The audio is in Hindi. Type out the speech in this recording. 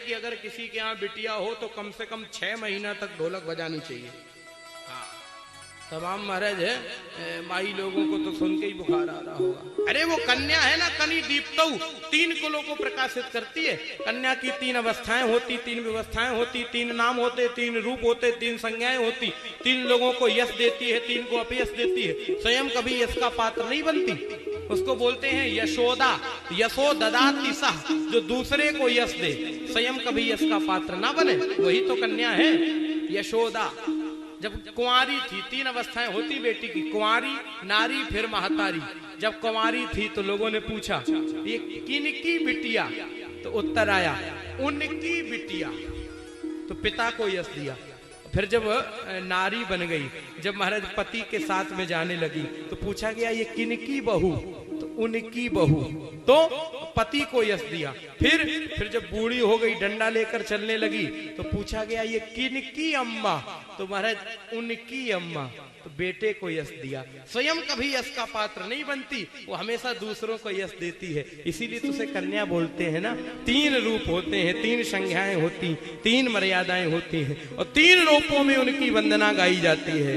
कि अगर किसी के यहाँ बिटिया हो तो कम से कम 6 महीना तक ढोलक बजानी चाहिए। हाँ, तमाम महाराज है माई लोगों को तो सुन के ही बुखार आ रहा होगा। अरे वो कन्या है ना, कनी दीप्तौ, 3 कुलों को प्रकाशित करती है। कन्या की 3 अवस्थाएं होती, 3 व्यवस्थाएं होती, 3 नाम होते, 3 रूप होते, 3 संज्ञाएं होती, 3 लोगों को यश देती है, 3 को अपयश देती है। स्वयं कभी यश का पात्र नहीं बनती, उसको बोलते हैं यशोदा। यशो ददाति सह, जो दूसरे को यश दे, स्वयं कभी यश का पात्र ना बने, वही तो कन्या है यशोदा। जब कुंवारी थी, 3 अवस्थाएं होती बेटी की, कुंवारी, नारी, फिर महतारी। जब कुंवारी थी तो लोगों ने पूछा ये किनकी बिटिया, तो उत्तर आया उनकी बिटिया, तो पिता को यश दिया। फिर जब नारी बन गई, जब महाराज पति के साथ में जाने लगी तो पूछा गया ये किनकी बहू, तो उनकी बहू, तो पति को यश दिया। फिर जब बूढ़ी हो गई, डंडा लेकर चलने लगी तो पूछा गया ये किनकी अम्मा, तो महाराज उनकी अम्मा, तो बेटे को यश दिया। स्वयं कभी यश का पात्र नहीं बनती, वो हमेशा दूसरों को यश देती है। इसीलिए तो उसे कन्या बोलते हैं ना। 3 रूप होते हैं, 3 संज्ञाएं होती, 3 मर्यादाएं होती हैं, और 3 रूपों में उनकी वंदना गाई जाती है।